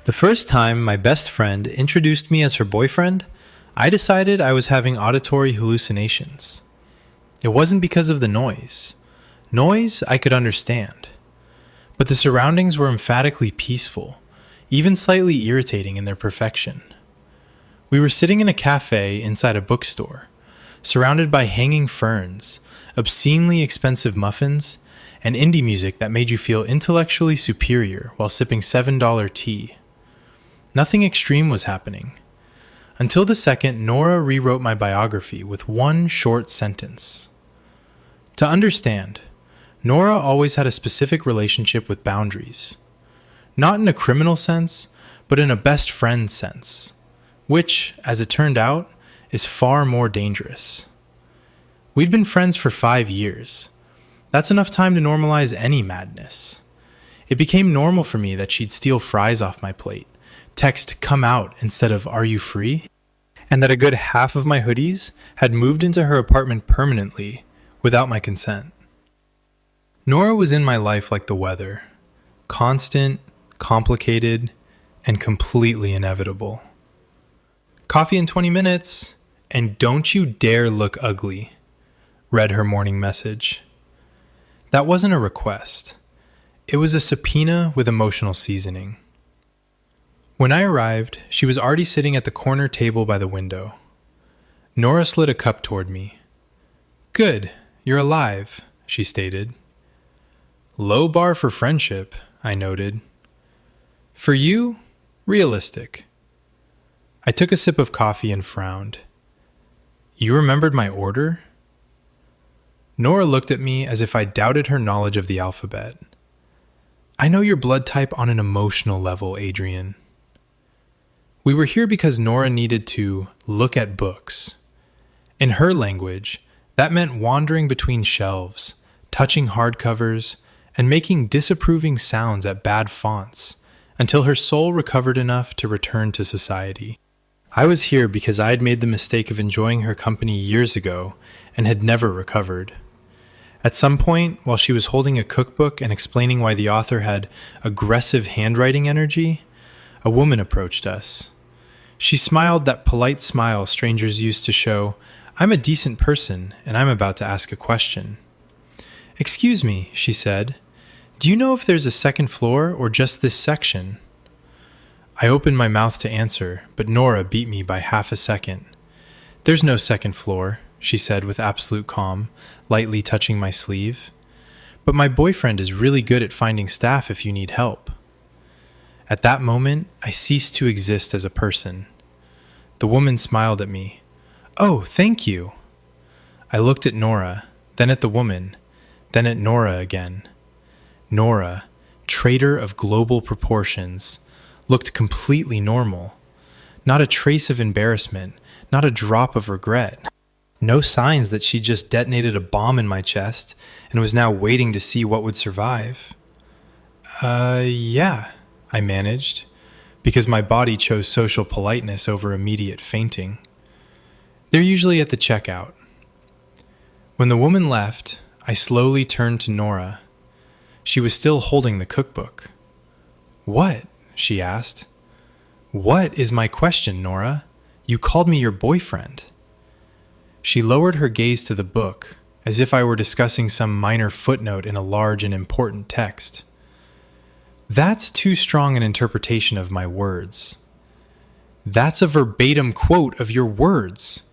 The first time my best friend introduced me as her boyfriend, I decided I was having auditory hallucinations. It wasn't because of the noise. Noise I could understand. But the surroundings were emphatically peaceful, even slightly irritating in their perfection. We were sitting in a cafe inside a bookstore, surrounded by hanging ferns, obscenely expensive muffins, and indie music that made you feel intellectually superior while sipping $7 tea. Nothing extreme was happening. Until the second Nora rewrote my biography with one short sentence. To understand, Nora always had a specific relationship with boundaries. Not in a criminal sense, but in a best friend sense, which, as it turned out, is far more dangerous. We'd been friends for 5 years. That's enough time to normalize any madness. It became normal for me that she'd steal fries off my plate, text "come out" instead of "are you free?" and that a good half of my hoodies had moved into her apartment permanently without my consent. Nora was in my life like the weather, constant, complicated, and completely inevitable. "Coffee in 20 minutes, and don't you dare look ugly," read her morning message. That wasn't a request. It was a subpoena with emotional seasoning. When I arrived, she was already sitting at the corner table by the window. Nora slid a cup toward me. "Good, you're alive," she stated. "Low bar for friendship," I noted. "For you, realistic." I took a sip of coffee and frowned. "You remembered my order?" Nora looked at me as if I doubted her knowledge of the alphabet. "I know your blood type on an emotional level, Adrian." We were here because Nora needed to look at books. In her language, that meant wandering between shelves, touching hardcovers, and making disapproving sounds at bad fonts until her soul recovered enough to return to society. I was here because I had made the mistake of enjoying her company years ago and had never recovered. At some point, while she was holding a cookbook and explaining why the author had aggressive handwriting energy, a woman approached us. She smiled that polite smile strangers use to show, "I'm a decent person and I'm about to ask a question." "Excuse me," she said, "do you know if there's a second floor or just this section?" I opened my mouth to answer, but Nora beat me by half a second. "There's no second floor," she said with absolute calm, lightly touching my sleeve. "But my boyfriend is really good at finding staff if you need help." At that moment, I ceased to exist as a person. The woman smiled at me. "Oh, thank you." I looked at Nora, then at the woman, then at Nora again. Nora, traitor of global proportions, looked completely normal. Not a trace of embarrassment, not a drop of regret. No signs that she just detonated a bomb in my chest and was now waiting to see what would survive. Yeah, I managed, because my body chose social politeness over immediate fainting. They're usually at the checkout. When the woman left, I slowly turned to Nora. She was still holding the cookbook. "What?" she asked. "What is my question, Nora? You called me your boyfriend." She lowered her gaze to the book, as if I were discussing some minor footnote in a large and important text. "That's too strong an interpretation of my words." "That's a verbatim quote of your words."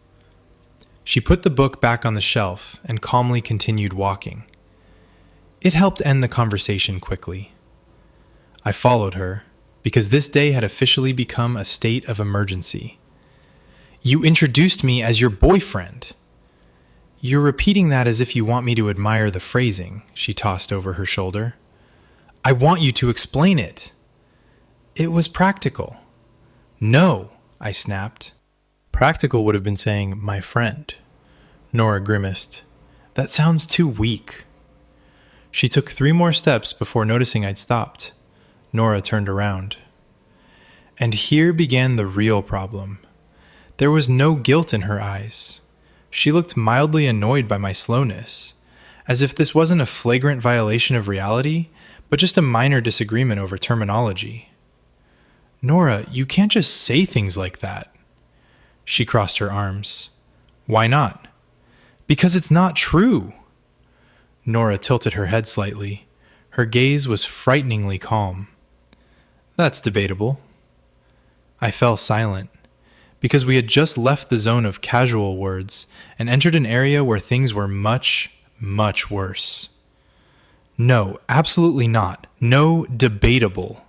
She put the book back on the shelf and calmly continued walking. It helped end the conversation quickly. I followed her, because this day had officially become a state of emergency. "You introduced me as your boyfriend." "You're repeating that as if you want me to admire the phrasing," she tossed over her shoulder. "I want you to explain it." "It was practical." "No," I snapped. Practical would have been saying, "my friend." Nora grimaced. "That sounds too weak." She took 3 more steps before noticing I'd stopped. Nora turned around. And here began the real problem. There was no guilt in her eyes. She looked mildly annoyed by my slowness, as if this wasn't a flagrant violation of reality, but just a minor disagreement over terminology. Nora, you can't just say things like that. She crossed her arms. Why not? Because it's not true. Nora tilted her head slightly. Her gaze was frighteningly calm. That's debatable. I fell silent, because we had just left the zone of casual words and entered an area where things were much, much worse. No, absolutely not. No, debatable.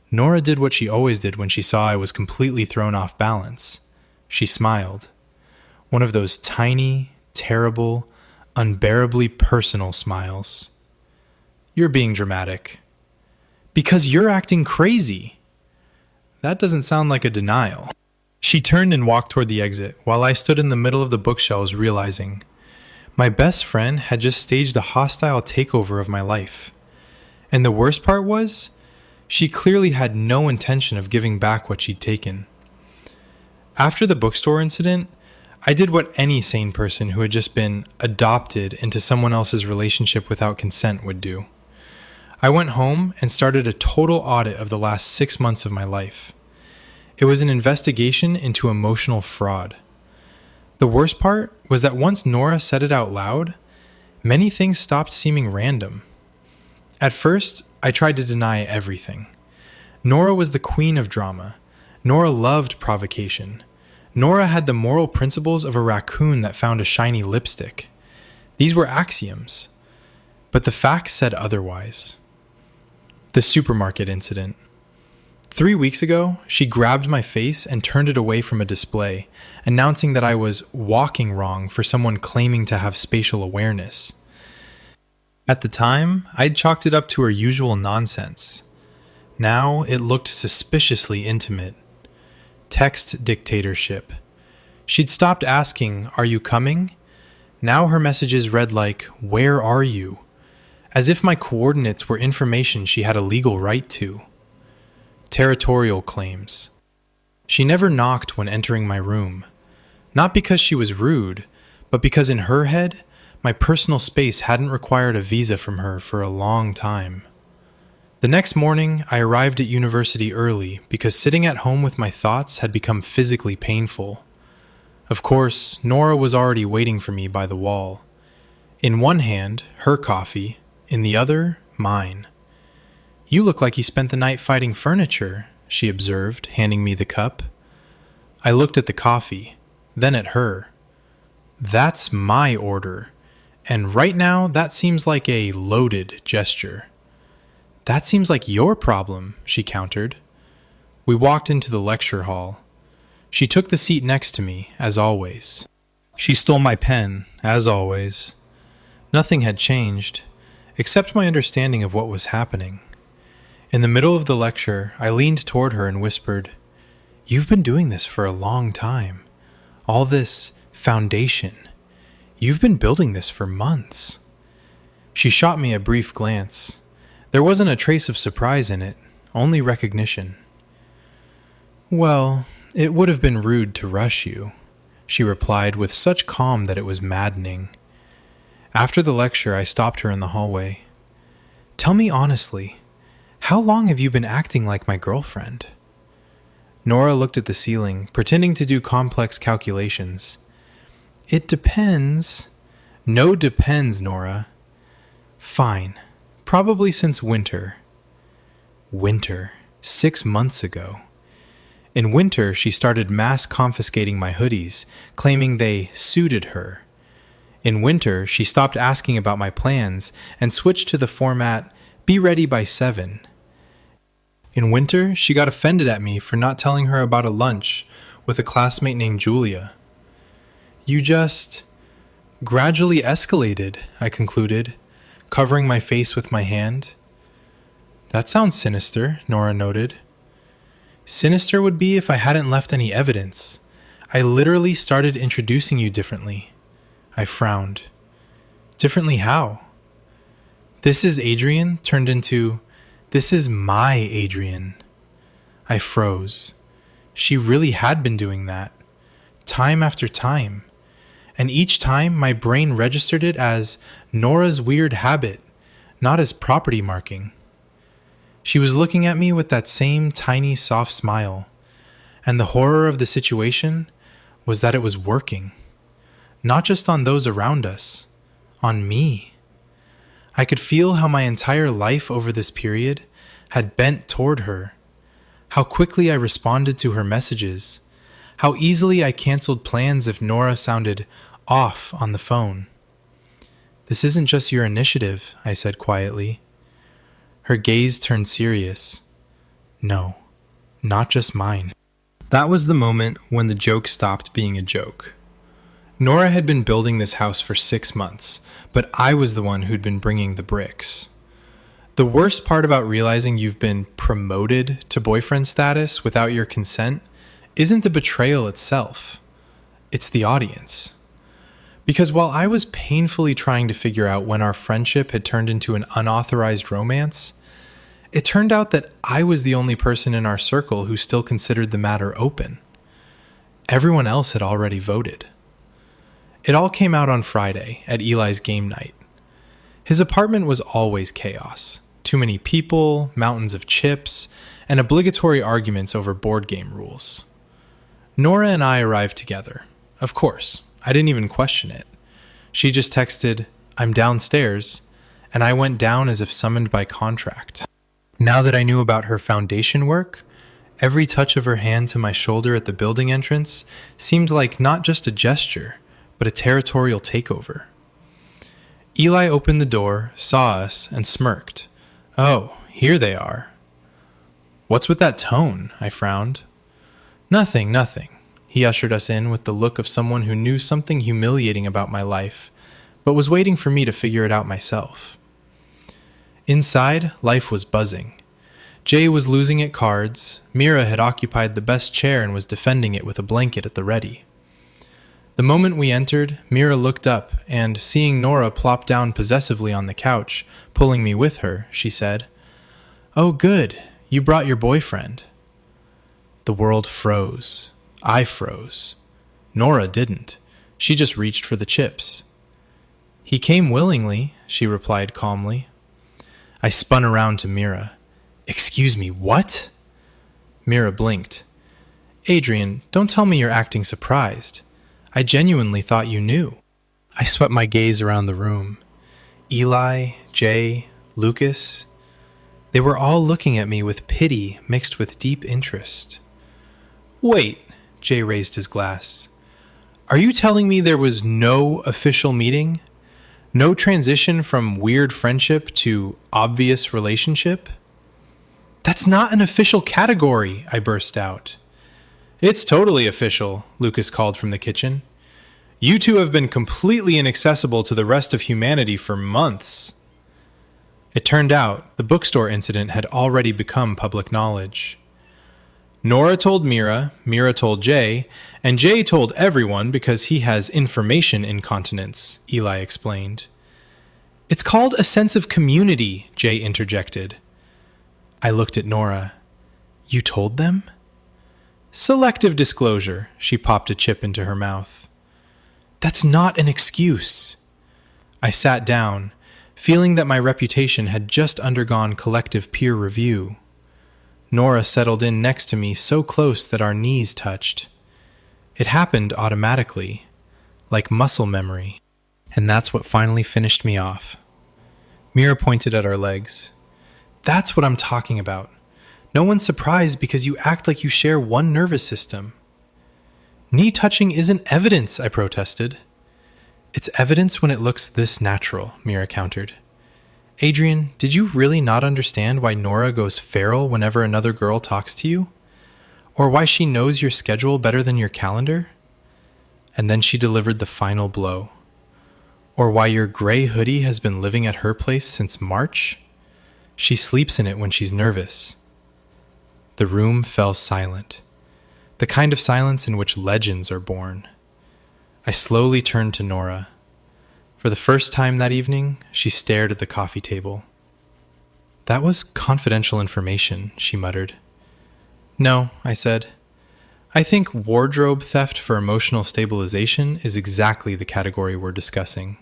Nora did what she always did when she saw I was completely thrown off balance. She smiled. One of those tiny, terrible, unbearably personal smiles. You're being dramatic. Because you're acting crazy. That doesn't sound like a denial. She turned and walked toward the exit, while I stood in the middle of the bookshelves realizing my best friend had just staged a hostile takeover of my life. And the worst part was, she clearly had no intention of giving back what she'd taken. After the bookstore incident, I did what any sane person who had just been adopted into someone else's relationship without consent would do. I went home and started a total audit of the last 6 months of my life. It was an investigation into emotional fraud. The worst part was that once Nora said it out loud, many things stopped seeming random. At first, I tried to deny everything. Nora was the queen of drama. Nora loved provocation. Nora had the moral principles of a raccoon that found a shiny lipstick. These were axioms. But the facts said otherwise. The supermarket incident. 3 weeks ago, she grabbed my face and turned it away from a display, announcing that I was walking wrong for someone claiming to have spatial awareness. At the time, I'd chalked it up to her usual nonsense. Now it looked suspiciously intimate. Text dictatorship. She'd stopped asking, "Are you coming?" Now her messages read like, "Where are you?" As if my coordinates were information she had a legal right to. Territorial claims. She never knocked when entering my room. Not because she was rude, but because in her head, my personal space hadn't required a visa from her for a long time. The next morning, I arrived at university early because sitting at home with my thoughts had become physically painful. Of course, Nora was already waiting for me by the wall. In one hand, her coffee, in the other, mine. "You look like you spent the night fighting furniture," she observed, handing me the cup. I looked at the coffee, then at her. That's my order, and right now that seems like a loaded gesture. "That seems like your problem," she countered. We walked into the lecture hall. She took the seat next to me, as always. She stole my pen, as always. Nothing had changed, except my understanding of what was happening. In the middle of the lecture, I leaned toward her and whispered, "You've been doing this for a long time. All this foundation. You've been building this for months." She shot me a brief glance. There wasn't a trace of surprise in it, only recognition. "Well, it would have been rude to rush you," she replied with such calm that it was maddening. After the lecture, I stopped her in the hallway. "Tell me honestly, how long have you been acting like my girlfriend?" Nora looked at the ceiling, pretending to do complex calculations. "It depends." "No depends, Nora." "Fine. Probably since winter." Winter. 6 months ago. In winter, she started mass confiscating my hoodies, claiming they suited her. In winter, she stopped asking about my plans and switched to the format, "Be ready by 7. In winter, she got offended at me for not telling her about a lunch with a classmate named Julia. "You just gradually escalated," I concluded, covering my face with my hand. "That sounds sinister," Nora noted. "Sinister would be if I hadn't left any evidence. I literally started introducing you differently." I frowned. "Differently how?" "This is Adrian" turned into, "This is my Adrian." I froze. She really had been doing that, time after time. And each time my brain registered it as Nora's weird habit, not as property marking. She was looking at me with that same tiny, soft smile, and the horror of the situation was that it was working. Not just on those around us, on me. I could feel how my entire life over this period had bent toward her, how quickly I responded to her messages, how easily I canceled plans if Nora sounded off on the phone. "This isn't just your initiative," I said quietly. Her gaze turned serious. "No, not just mine." That was the moment when the joke stopped being a joke. Nora had been building this house for 6 months, but I was the one who'd been bringing the bricks. The worst part about realizing you've been promoted to boyfriend status without your consent isn't the betrayal itself. It's the audience. Because while I was painfully trying to figure out when our friendship had turned into an unauthorized romance, it turned out that I was the only person in our circle who still considered the matter open. Everyone else had already voted. It all came out on Friday at Eli's game night. His apartment was always chaos. Too many people, mountains of chips, and obligatory arguments over board game rules. Nora and I arrived together. Of course, I didn't even question it. She just texted, "I'm downstairs," and I went down as if summoned by contract. Now that I knew about her foundation work, every touch of her hand to my shoulder at the building entrance seemed like not just a gesture, but a territorial takeover. Eli opened the door, saw us, and smirked. "Oh, here they are." "What's with that tone?" I frowned. Nothing. He ushered us in with the look of someone who knew something humiliating about my life, but was waiting for me to figure it out myself. Inside, life was buzzing. Jay was losing at cards, Mira had occupied the best chair and was defending it with a blanket at the ready. The moment we entered, Mira looked up, and seeing Nora plop down possessively on the couch, pulling me with her, she said, "Oh good, you brought your boyfriend." The world froze. I froze. Nora didn't. She just reached for the chips. "He came willingly," she replied calmly. I spun around to Mira. "Excuse me, what?" Mira blinked. "Adrian, don't tell me you're acting surprised. I genuinely thought you knew." I swept my gaze around the room. Eli, Jay, Lucas. They were all looking at me with pity mixed with deep interest. "Wait," Jay raised his glass. "Are you telling me there was no official meeting? No transition from weird friendship to obvious relationship?" "That's not an official category," I burst out. "It's totally official," Lucas called from the kitchen. "You two have been completely inaccessible to the rest of humanity for months." It turned out the bookstore incident had already become public knowledge. Nora told Mira, Mira told Jay, and Jay told everyone because he has information incontinence, Eli explained. "It's called a sense of community," Jay interjected. I looked at Nora. "You told them?" "Selective disclosure," she popped a chip into her mouth. "That's not an excuse." I sat down, feeling that my reputation had just undergone collective peer review. Nora settled in next to me so close that our knees touched. It happened automatically, like muscle memory. And that's what finally finished me off. Mira pointed at our legs. "That's what I'm talking about. No one's surprised because you act like you share one nervous system." "Knee touching isn't evidence," I protested. "It's evidence when it looks this natural," Mira countered. "Adrian, did you really not understand why Nora goes feral whenever another girl talks to you? Or why she knows your schedule better than your calendar?" And then she delivered the final blow. "Or why your gray hoodie has been living at her place since March? She sleeps in it when she's nervous." The room fell silent, the kind of silence in which legends are born. I slowly turned to Nora. For the first time that evening, she stared at the coffee table. "That was confidential information," she muttered. "No," I said. "I think wardrobe theft for emotional stabilization is exactly the category we're discussing."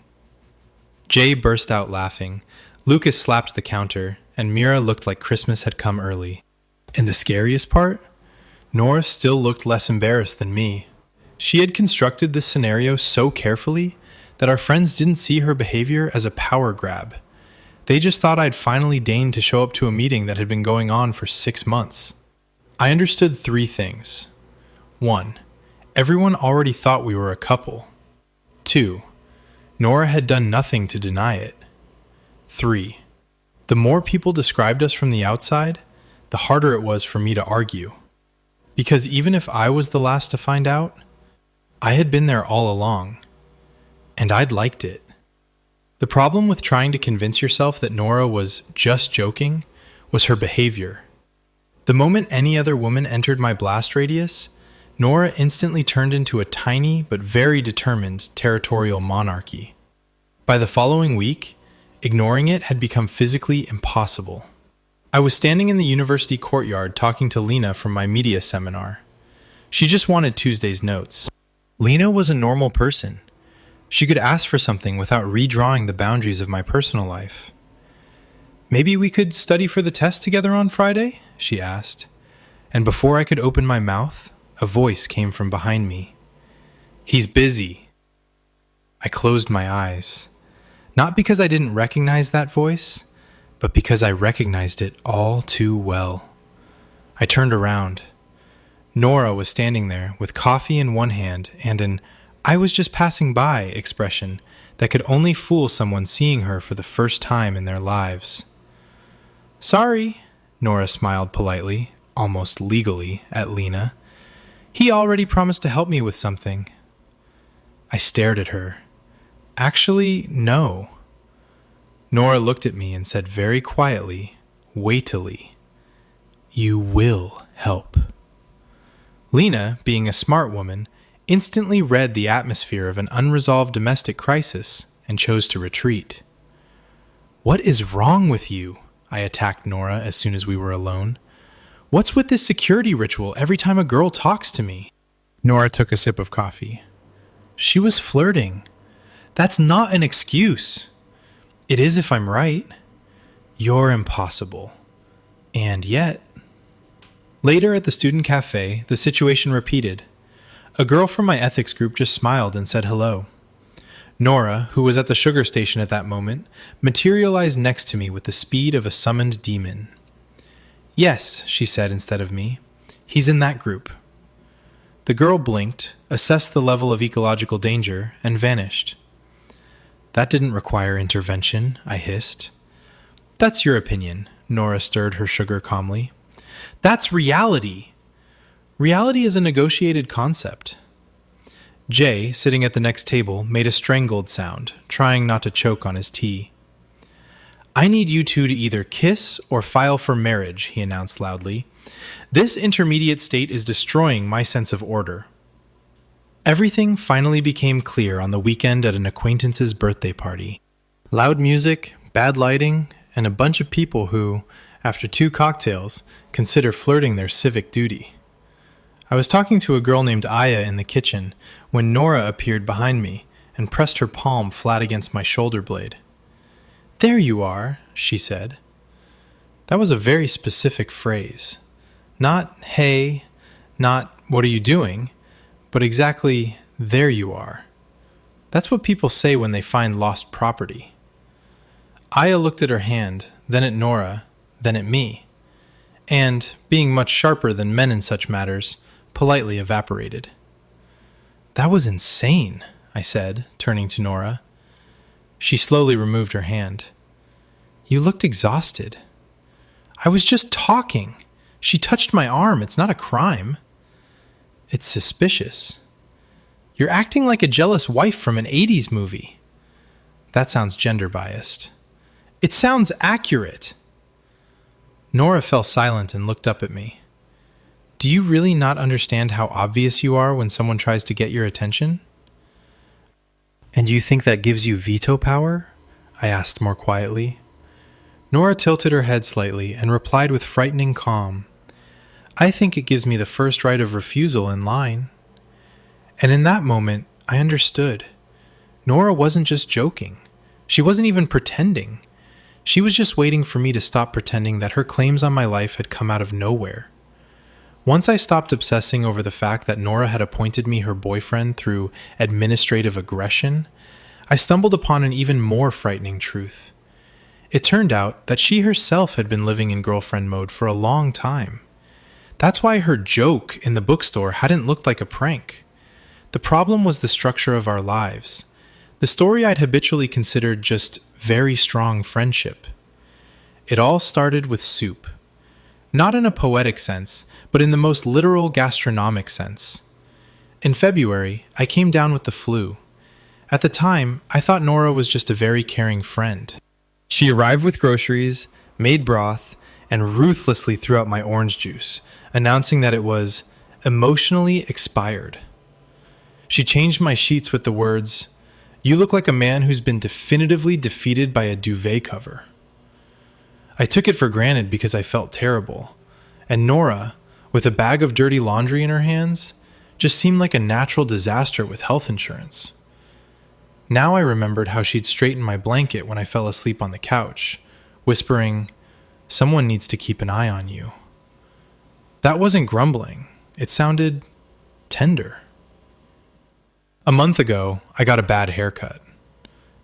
Jay burst out laughing. Lucas slapped the counter, and Mira looked like Christmas had come early. And the scariest part? Nora still looked less embarrassed than me. She had constructed this scenario so carefully that our friends didn't see her behavior as a power grab. They just thought I'd finally deigned to show up to a meeting that had been going on for 6 months. I understood 3 things. 1. Everyone already thought we were a couple. 2. Nora had done nothing to deny it. 3. The more people described us from the outside, the harder it was for me to argue. Because even if I was the last to find out, I had been there all along, and I'd liked it. The problem with trying to convince yourself that Nora was just joking was her behavior. The moment any other woman entered my blast radius, Nora instantly turned into a tiny but very determined territorial monarchy. By the following week, ignoring it had become physically impossible. I was standing in the university courtyard talking to Lena from my media seminar. She just wanted Tuesday's notes. Lena was a normal person. She could ask for something without redrawing the boundaries of my personal life. "Maybe we could study for the test together on Friday?" she asked. And before I could open my mouth, a voice came from behind me. "He's busy." I closed my eyes. Not because I didn't recognize that voice, but because I recognized it all too well. I turned around. Nora was standing there with coffee in one hand and an "I was just passing by" expression that could only fool someone seeing her for the first time in their lives. "Sorry," Nora smiled politely, almost legally, at Lena. "He already promised to help me with something." I stared at her. "Actually, no." Nora looked at me and said very quietly, weightily, "You will help." Lena, being a smart woman, instantly read the atmosphere of an unresolved domestic crisis and chose to retreat. "What is wrong with you?" I attacked Nora as soon as we were alone. "What's with this security ritual every time a girl talks to me?" Nora took a sip of coffee. "She was flirting. That's not an excuse." "It is if I'm right." "You're impossible." And yet... Later at the student cafe, the situation repeated. A girl from my ethics group just smiled and said hello. Nora, who was at the sugar station at that moment, materialized next to me with the speed of a summoned demon. "Yes," she said instead of me. "He's in that group." The girl blinked, assessed the level of ecological danger, and vanished. "That didn't require intervention," I hissed. "That's your opinion," Nora stirred her sugar calmly. "That's reality. Reality is a negotiated concept." Jay, sitting at the next table, made a strangled sound, trying not to choke on his tea. "I need you two to either kiss or file for marriage," he announced loudly. "This intermediate state is destroying my sense of order." Everything finally became clear on the weekend at an acquaintance's birthday party. Loud music, bad lighting, and a bunch of people who, after 2 cocktails, consider flirting their civic duty. I was talking to a girl named Aya in the kitchen when Nora appeared behind me and pressed her palm flat against my shoulder blade. "There you are," she said. That was a very specific phrase. Not, "Hey," not, "What are you doing?" but exactly, "There you are." That's what people say when they find lost property. Aya looked at her hand, then at Nora, then at me, and, being much sharper than men in such matters, politely evaporated. "That was insane," I said, turning to Nora. She slowly removed her hand. "You looked exhausted." "I was just talking. She touched my arm. It's not a crime." "It's suspicious." "You're acting like a jealous wife from an 80s movie." "That sounds gender biased." "It sounds accurate." Nora fell silent and looked up at me. "Do you really not understand how obvious you are when someone tries to get your attention?" "And you think that gives you veto power?" I asked more quietly. Nora tilted her head slightly and replied with frightening calm. "I think it gives me the first right of refusal in line." And in that moment, I understood. Nora wasn't just joking. She wasn't even pretending. She was just waiting for me to stop pretending that her claims on my life had come out of nowhere. Once I stopped obsessing over the fact that Nora had appointed me her boyfriend through administrative aggression, I stumbled upon an even more frightening truth. It turned out that she herself had been living in girlfriend mode for a long time. That's why her joke in the bookstore hadn't looked like a prank. The problem was the structure of our lives. The story I'd habitually considered just very strong friendship. It all started with soup. Not in a poetic sense, but in the most literal gastronomic sense. In February, I came down with the flu. At the time, I thought Nora was just a very caring friend. She arrived with groceries, made broth, and ruthlessly threw out my orange juice, announcing that it was emotionally expired. She changed my sheets with the words, "You look like a man who's been definitively defeated by a duvet cover." I took it for granted because I felt terrible, and Nora, with a bag of dirty laundry in her hands, just seemed like a natural disaster with health insurance. Now I remembered how she'd straighten my blanket when I fell asleep on the couch, whispering, "Someone needs to keep an eye on you." That wasn't grumbling. It sounded tender. A month ago, I got a bad haircut.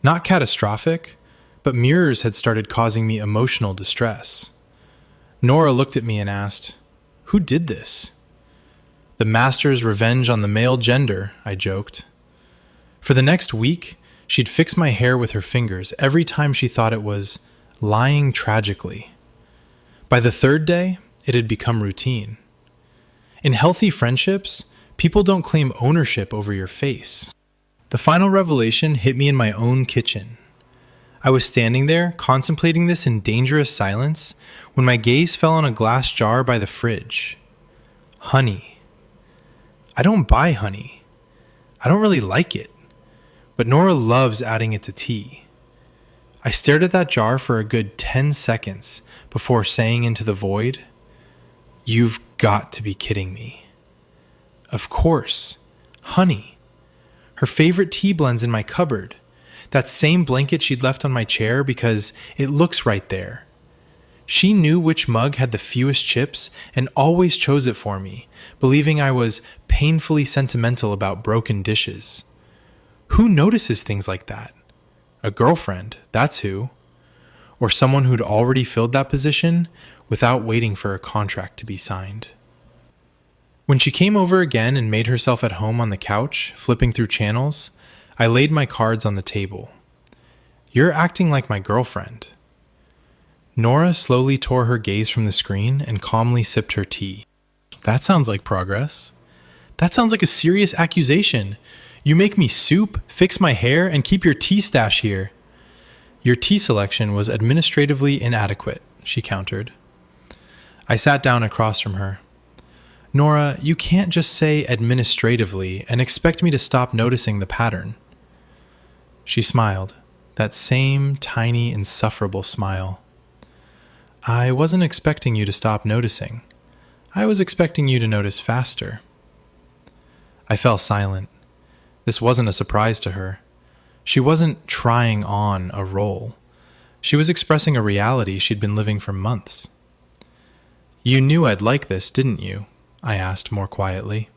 Not catastrophic, but mirrors had started causing me emotional distress. Nora looked at me and asked, "Who did this?" "The master's revenge on the male gender," I joked. For the next week, she'd fix my hair with her fingers every time she thought it was lying tragically. By the third day, it had become routine. In healthy friendships, people don't claim ownership over your face. The final revelation hit me in my own kitchen. I was standing there, contemplating this in dangerous silence, when my gaze fell on a glass jar by the fridge. Honey. I don't buy honey. I don't really like it. But Nora loves adding it to tea. I stared at that jar for a good 10 seconds before saying into the void, "You've got to be kidding me." Of course. Honey. Her favorite tea blends in my cupboard. That same blanket she'd left on my chair because it looks right there. She knew which mug had the fewest chips and always chose it for me, believing I was painfully sentimental about broken dishes. Who notices things like that? A girlfriend, that's who. Or someone who'd already filled that position without waiting for a contract to be signed. When she came over again and made herself at home on the couch, flipping through channels, I laid my cards on the table. "You're acting like my girlfriend." Nora slowly tore her gaze from the screen and calmly sipped her tea. "That sounds like progress. That sounds like a serious accusation. You make me soup, fix my hair, and keep your tea stash here." "Your tea selection was administratively inadequate," she countered. I sat down across from her. "Nora, you can't just say administratively and expect me to stop noticing the pattern." She smiled, that same tiny, insufferable smile. "I wasn't expecting you to stop noticing. I was expecting you to notice faster." I fell silent. This wasn't a surprise to her. She wasn't trying on a role. She was expressing a reality she'd been living for months. "You knew I'd like this, didn't you?" I asked more quietly.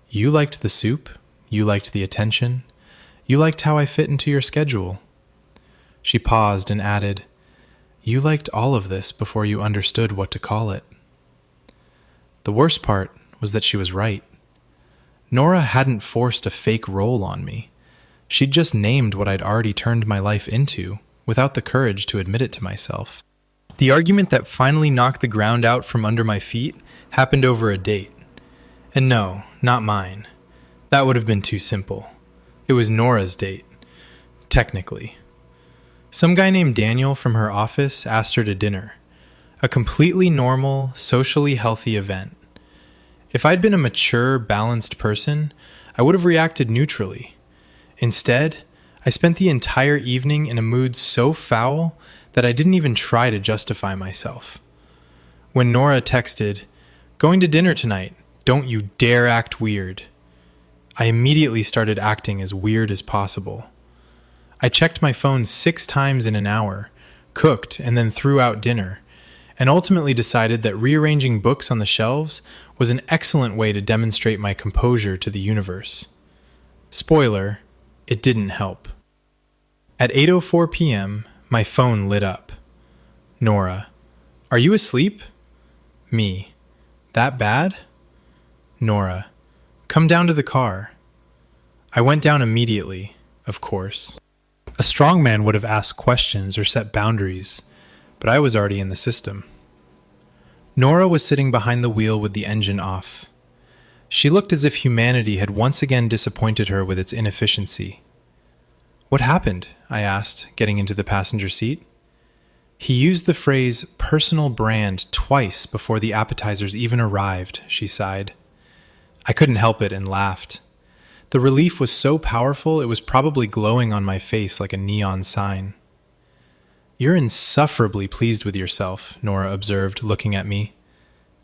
"You liked the soup. You liked the attention. You liked how I fit into your schedule." She paused and added, "You liked all of this before you understood what to call it." The worst part was that she was right. Nora hadn't forced a fake role on me. She'd just named what I'd already turned my life into, without the courage to admit it to myself. The argument that finally knocked the ground out from under my feet happened over a date. And no, not mine. That would have been too simple. It was Nora's date. Technically. Some guy named Daniel from her office asked her to dinner. A completely normal, socially healthy event. If I'd been a mature, balanced person, I would have reacted neutrally. Instead, I spent the entire evening in a mood so foul that I didn't even try to justify myself. When Nora texted, "Going to dinner tonight, don't you dare act weird," I immediately started acting as weird as possible. I checked my phone 6 times in an hour, cooked, and then threw out dinner, and ultimately decided that rearranging books on the shelves was an excellent way to demonstrate my composure to the universe. Spoiler, it didn't help. At 8:04 p.m., my phone lit up. Nora, are you asleep? Me, that bad? Nora, come down to the car. I went down immediately, of course. A strong man would have asked questions or set boundaries, but I was already in the system. Nora was sitting behind the wheel with the engine off. She looked as if humanity had once again disappointed her with its inefficiency. What happened? I asked, getting into the passenger seat. He used the phrase personal brand twice before the appetizers even arrived, she sighed. I couldn't help it and laughed. The relief was so powerful it was probably glowing on my face like a neon sign. You're insufferably pleased with yourself, Nora observed, looking at me.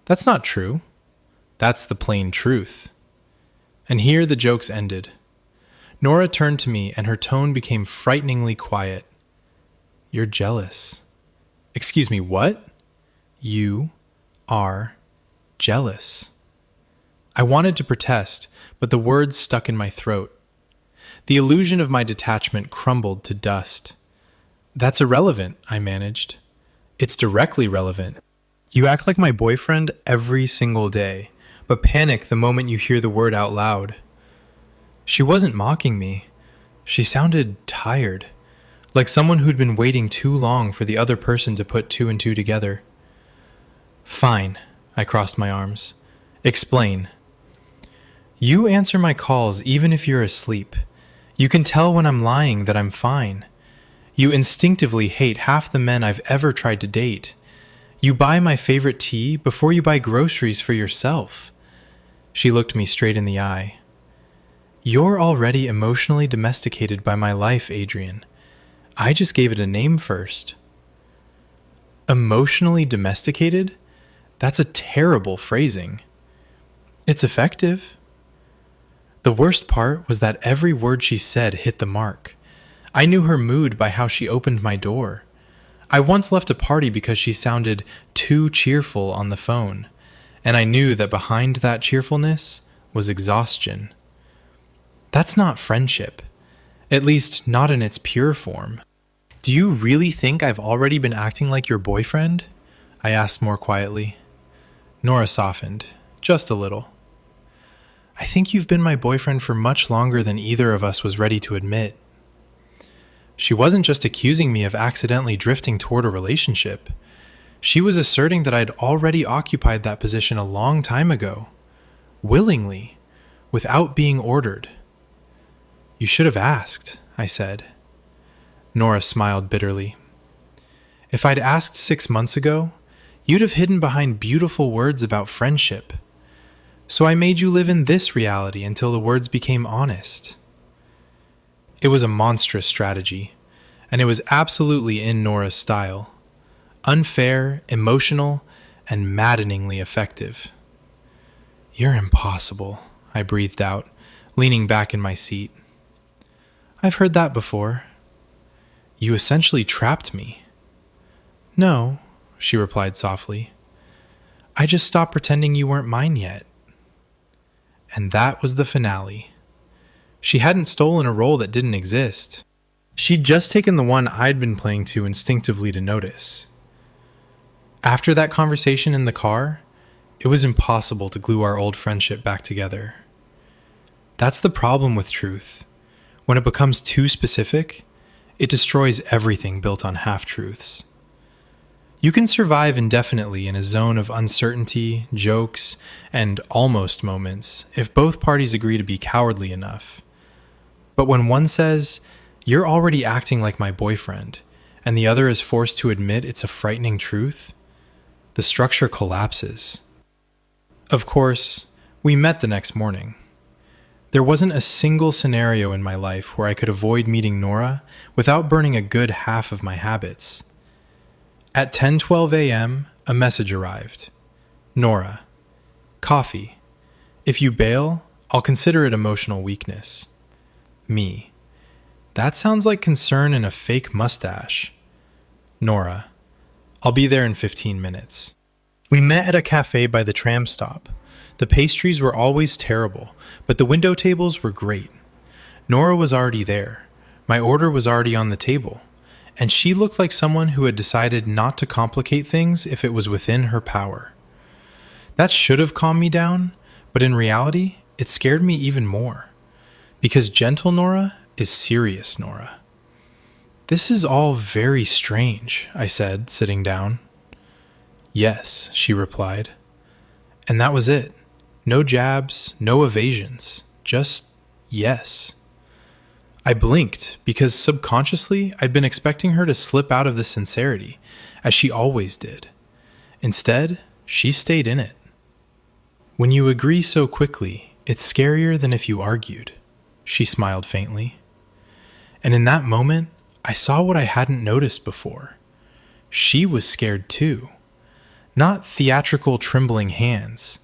That's not true. That's the plain truth. And here the jokes ended. Nora turned to me and her tone became frighteningly quiet. You're jealous. Excuse me, what? You are jealous. I wanted to protest, but the words stuck in my throat. The illusion of my detachment crumbled to dust. That's irrelevant, I managed. It's directly relevant. You act like my boyfriend every single day, but panic the moment you hear the word out loud. She wasn't mocking me. She sounded tired, like someone who'd been waiting too long for the other person to put two and two together. Fine, I crossed my arms. Explain. You answer my calls even if you're asleep. You can tell when I'm lying that I'm fine. You instinctively hate half the men I've ever tried to date. You buy my favorite tea before you buy groceries for yourself. She looked me straight in the eye. You're already emotionally domesticated by my life, Adrian. I just gave it a name first. Emotionally domesticated? That's a terrible phrasing. It's effective. The worst part was that every word she said hit the mark. I knew her mood by how she opened my door. I once left a party because she sounded too cheerful on the phone, and I knew that behind that cheerfulness was exhaustion. That's not friendship, at least not in its pure form. Do you really think I've already been acting like your boyfriend? I asked more quietly. Nora softened, just a little. I think you've been my boyfriend for much longer than either of us was ready to admit. She wasn't just accusing me of accidentally drifting toward a relationship. She was asserting that I'd already occupied that position a long time ago, willingly, without being ordered. You should have asked, I said. Nora smiled bitterly. If I'd asked 6 months ago, you'd have hidden behind beautiful words about friendship. So I made you live in this reality until the words became honest. It was a monstrous strategy, and it was absolutely in Nora's style. Unfair, emotional, and maddeningly effective. You're impossible, I breathed out, leaning back in my seat. I've heard that before. You essentially trapped me. No, she replied softly. I just stopped pretending you weren't mine yet. And that was the finale. She hadn't stolen a role that didn't exist. She'd just taken the one I'd been playing to instinctively to notice. After that conversation in the car, it was impossible to glue our old friendship back together. That's the problem with truth. When it becomes too specific, it destroys everything built on half-truths. You can survive indefinitely in a zone of uncertainty, jokes, and almost moments if both parties agree to be cowardly enough. But when one says, "You're already acting like my boyfriend," and the other is forced to admit it's a frightening truth, the structure collapses. Of course, we met the next morning. There wasn't a single scenario in my life where I could avoid meeting Nora without burning a good half of my habits. At 10:12 a.m., a message arrived. Nora, coffee. If you bail, I'll consider it emotional weakness. Me, that sounds like concern in a fake mustache. Nora. I'll be there in 15 minutes. We met at a cafe by the tram stop. The pastries were always terrible, but the window tables were great. Nora was already there. My order was already on the table, and she looked like someone who had decided not to complicate things if it was within her power. That should have calmed me down, but in reality, it scared me even more. Because gentle Nora is serious Nora. "This is all very strange," I said, sitting down. "Yes," she replied. And that was it. No jabs, no evasions. Just yes. I blinked because subconsciously I'd been expecting her to slip out of the sincerity, as she always did. Instead, she stayed in it. "When you agree so quickly, it's scarier than if you argued," she smiled faintly. And in that moment, I saw what I hadn't noticed before. She was scared too. Not theatrical trembling hands.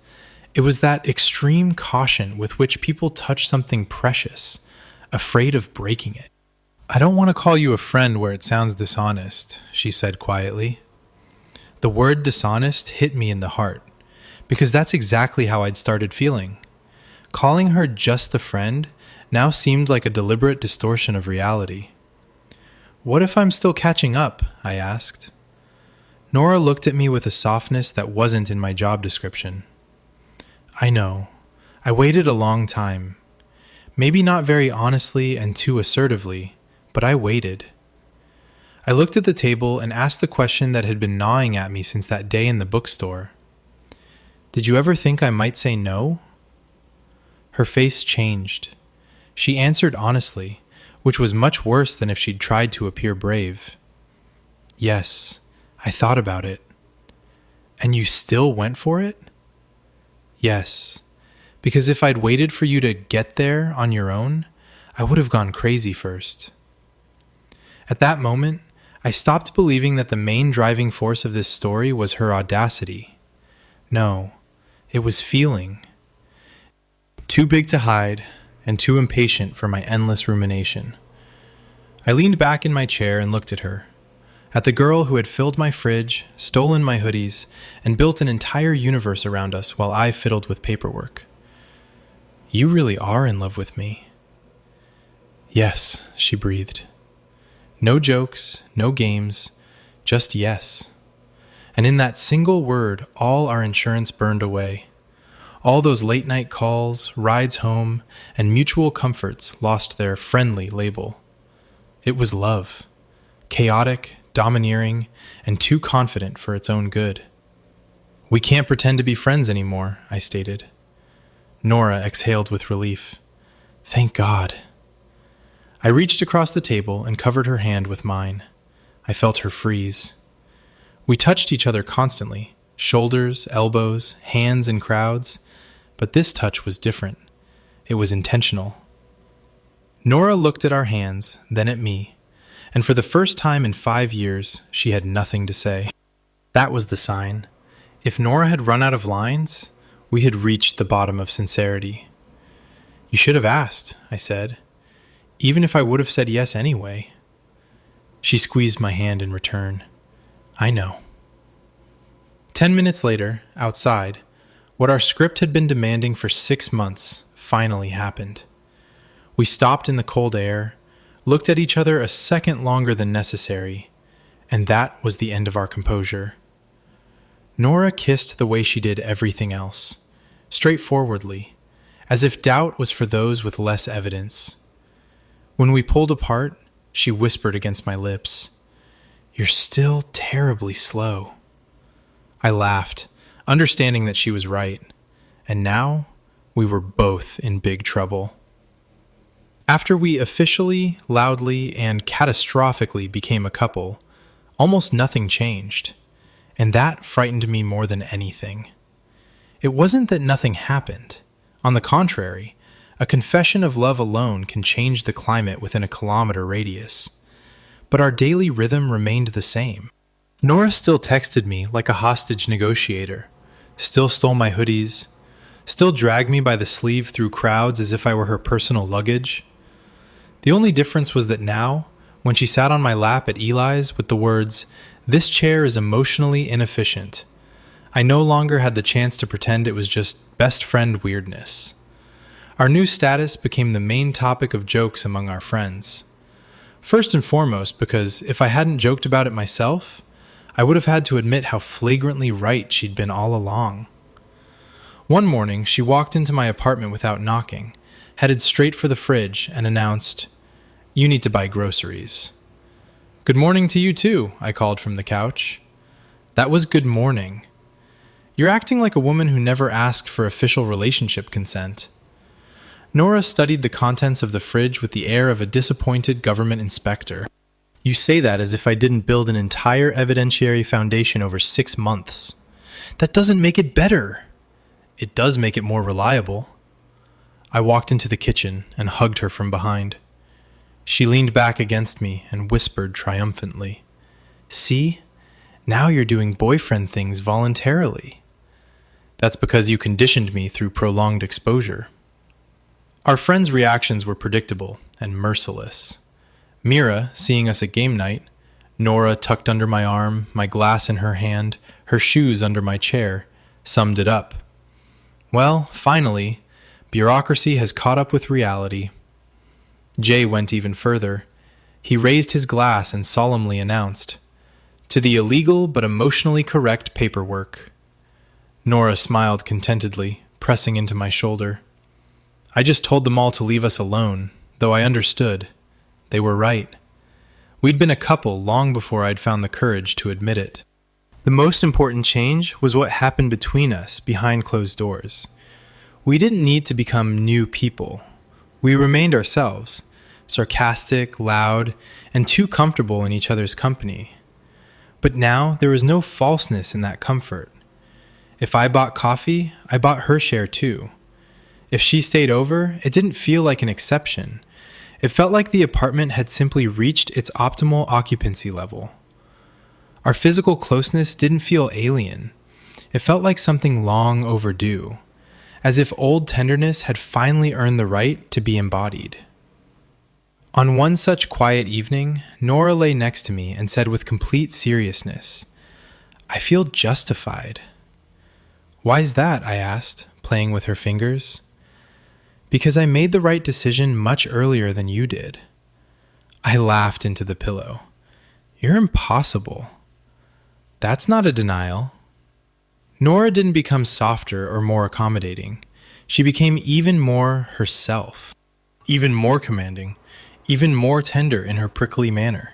It was that extreme caution with which people touch something precious, afraid of breaking it. "I don't want to call you a friend where it sounds dishonest," she said quietly. The word dishonest hit me in the heart, because that's exactly how I'd started feeling. Calling her just a friend now seemed like a deliberate distortion of reality. "What if I'm still catching up?" I asked. Nora looked at me with a softness that wasn't in my job description. "I know. I waited a long time. Maybe not very honestly and too assertively, but I waited." I looked at the table and asked the question that had been gnawing at me since that day in the bookstore. "Did you ever think I might say no?" Her face changed. She answered honestly, which was much worse than if she'd tried to appear brave. "Yes, I thought about it." "And you still went for it?" "Yes, because if I'd waited for you to get there on your own, I would have gone crazy first." At that moment, I stopped believing that the main driving force of this story was her audacity. No, it was feeling. Too big to hide, and too impatient for my endless rumination. I leaned back in my chair and looked at her. At the girl who had filled my fridge, stolen my hoodies, and built an entire universe around us while I fiddled with paperwork. "You really are in love with me." "Yes," she breathed. No jokes, no games, just yes. And in that single word, all our insurance burned away. All those late-night calls, rides home, and mutual comforts lost their friendly label. It was love. Chaotic, domineering, and too confident for its own good. "We can't pretend to be friends anymore," I stated. Nora exhaled with relief. "Thank God." I reached across the table and covered her hand with mine. I felt her freeze. We touched each other constantly, shoulders, elbows, hands in crowds, but this touch was different. It was intentional. Nora looked at our hands, then at me, and for the first time in 5 years, she had nothing to say. That was the sign. If Nora had run out of lines, we had reached the bottom of sincerity. "You should have asked," I said, "even if I would have said yes anyway." She squeezed my hand in return. "I know." 10 minutes later, outside, what our script had been demanding for 6 months finally happened. We stopped in the cold air, looked at each other a second longer than necessary, and that was the end of our composure. Nora kissed the way she did everything else, straightforwardly, as if doubt was for those with less evidence. When we pulled apart, she whispered against my lips, "You're still terribly slow." I laughed, understanding that she was right, and now we were both in big trouble. After we officially, loudly, and catastrophically became a couple, almost nothing changed, and that frightened me more than anything. It wasn't that nothing happened. On the contrary, a confession of love alone can change the climate within a kilometer radius. But our daily rhythm remained the same. Nora still texted me like a hostage negotiator, still stole my hoodies, still dragged me by the sleeve through crowds as if I were her personal luggage. The only difference was that now when she sat on my lap at Eli's with the words, "This chair is emotionally inefficient." I no longer had the chance to pretend it was just best friend weirdness. Our new status became the main topic of jokes among our friends. First and foremost because if I hadn't joked about it myself, I would have had to admit how flagrantly right she'd been all along. One morning, she walked into my apartment without knocking, headed straight for the fridge, and announced, "You need to buy groceries." "Good morning to you too," I called from the couch. That was good morning. You're acting like a woman who never asked for official relationship consent. Nora studied the contents of the fridge with the air of a disappointed government inspector. "You say that as if I didn't build an entire evidentiary foundation over 6 months. That doesn't make it better." "It does make it more reliable." I walked into the kitchen and hugged her from behind. She leaned back against me and whispered triumphantly, "See? Now you're doing boyfriend things voluntarily." "That's because you conditioned me through prolonged exposure." Our friends' reactions were predictable and merciless. Mira, seeing us at game night, Nora tucked under my arm, my glass in her hand, her shoes under my chair, summed it up. Well, finally, bureaucracy has caught up with reality. Jay went even further. He raised his glass and solemnly announced, "To the illegal but emotionally correct paperwork." Nora smiled contentedly, pressing into my shoulder. I just told them all to leave us alone, though I understood. They were right. We'd been a couple long before I'd found the courage to admit it. The most important change was what happened between us behind closed doors. We didn't need to become new people. We remained ourselves, sarcastic, loud, and too comfortable in each other's company. But now there was no falseness in that comfort. If I bought coffee, I bought her share too. If she stayed over, it didn't feel like an exception. It felt like the apartment had simply reached its optimal occupancy level. Our physical closeness didn't feel alien. It felt like something long overdue, as if old tenderness had finally earned the right to be embodied. On one such quiet evening, Nora lay next to me and said with complete seriousness, "I feel justified." "Why's that?" I asked, playing with her fingers. "Because I made the right decision much earlier than you did." I laughed into the pillow. "You're impossible." "That's not a denial." Nora didn't become softer or more accommodating. She became even more herself, even more commanding, even more tender in her prickly manner.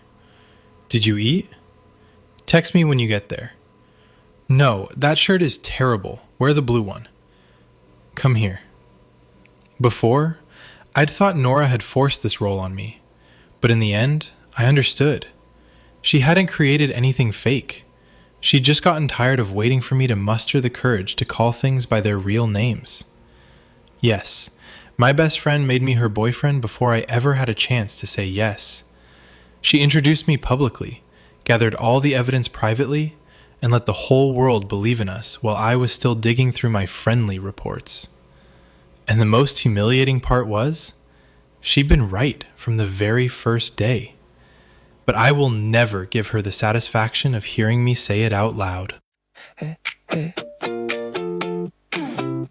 "Did you eat?" "Text me when you get there." "No, that shirt is terrible. Wear the blue one." "Come here." Before, I'd thought Nora had forced this role on me, but in the end, I understood. She hadn't created anything fake. She'd just gotten tired of waiting for me to muster the courage to call things by their real names. Yes, my best friend made me her boyfriend before I ever had a chance to say yes. She introduced me publicly, gathered all the evidence privately, and let the whole world believe in us while I was still digging through my friendly reports. And the most humiliating part was, she'd been right from the very first day. But I will never give her the satisfaction of hearing me say it out loud. Hey, hey.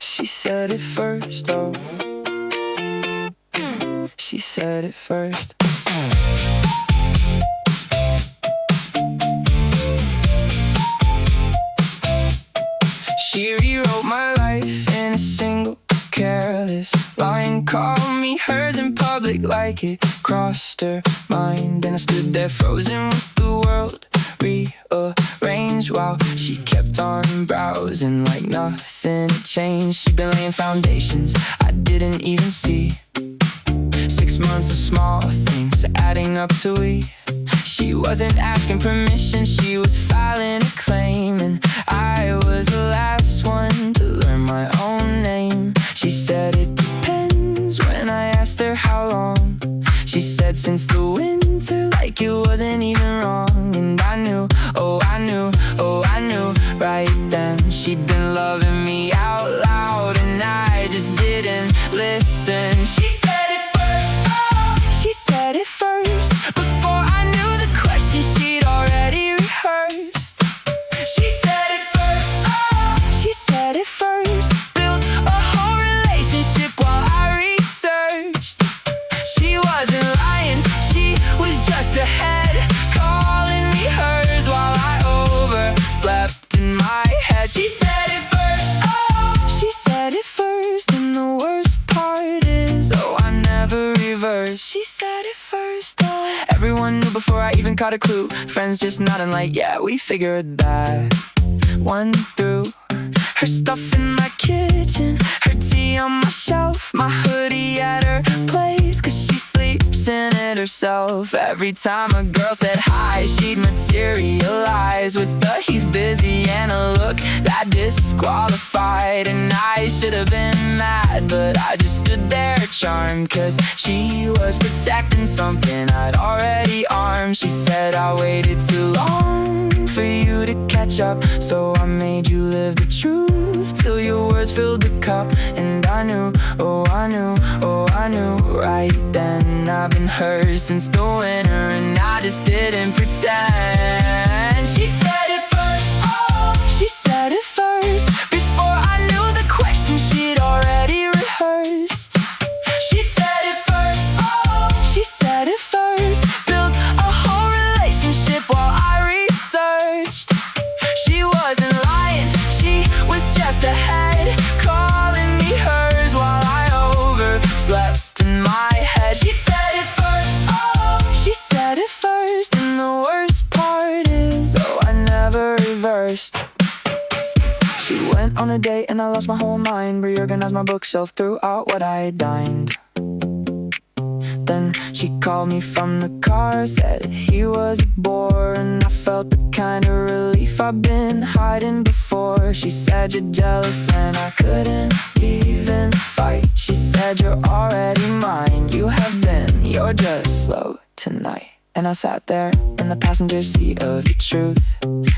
She said it first, oh. She said it first. She rewrote my life in a single careless line. Called me hers in public like it crossed her mind. And I stood there frozen with the world rearranged while she kept on browsing like nothing had changed. She'd been laying foundations I didn't even see. 6 months of small things adding up to we. She wasn't asking permission, she was filing a claim. And I was the last one to learn my own name. She said it depends when I asked her how long. She said since the winter, like it wasn't even wrong. And I knew, oh I knew, oh I knew right then she'd been loving me out loud. And I just didn't listen. She said it first, oh, she said it first before I 'cause she said it first. Oh. Everyone knew before I even caught a clue. Friends just nodding like, yeah, we figured that one through. Her stuff in my kitchen, her tea on my shelf, my hoodie at her place, 'cause she sleeps in it herself. Every time a girl said hi, she'd materialize with a he's busy and a look that disqualified. And I should have been mad, but I just stood there charmed, 'cause she was protecting something I'd already armed. She said I waited too long for you to catch up, so I made you live the truth till your words filled the cup. And I knew, oh I knew, oh I knew right then I've been hers since the winter, and I just didn't pretend. She said it first, oh, she said it first. Before I knew the question, she'd already rehearsed. She said it first, oh, she said it first. Built a whole relationship while I researched. She wasn't lying, she was just ahead, calling me hers while I overslept in my head. She said it first, oh, she said it first. And the worst part is, oh, I never reversed. She went on a date and I lost my whole mind, reorganized my bookshelf, threw out what I dined. Then she called me from the car, said he was a bore, and I felt the kind of relief I've been hiding before. She said you're jealous and I couldn't even fight. She said you're already mine, you have been, you're just slow tonight. And I sat there in the passenger seat of the truth.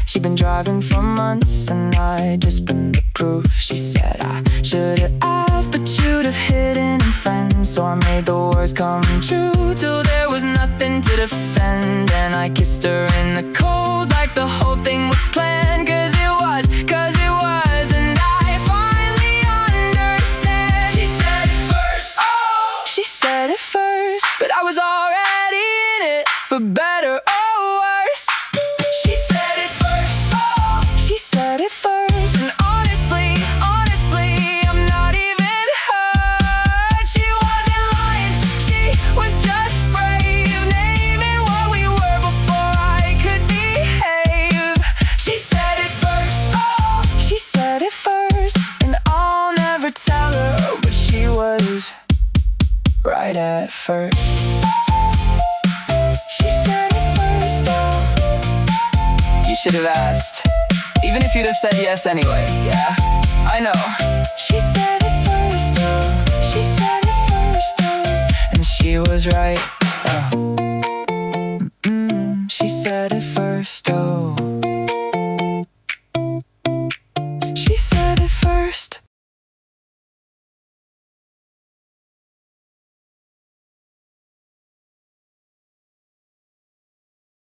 She'd been driving for months and I'd just been the proof. She said I should've asked, but you'd have hidden in friends, so I made the words come true till there was nothing to defend. And I kissed her in the cold like the whole thing was planned, 'cause it was, and I finally understand. She said it first, oh, she said it first, but I was already in it, for better or worse. She said it first, oh, she said it first. And honestly, I'm not even hurt. She wasn't lying, she was just brave, naming what we were before I could behave. She said it first, oh, she said it first. And I'll never tell her, but she was right at first. She said it first, oh. You should have asked, even if you'd have said yes anyway. Yeah, I know. She said it first, oh. She said it first, oh. And she was right, oh.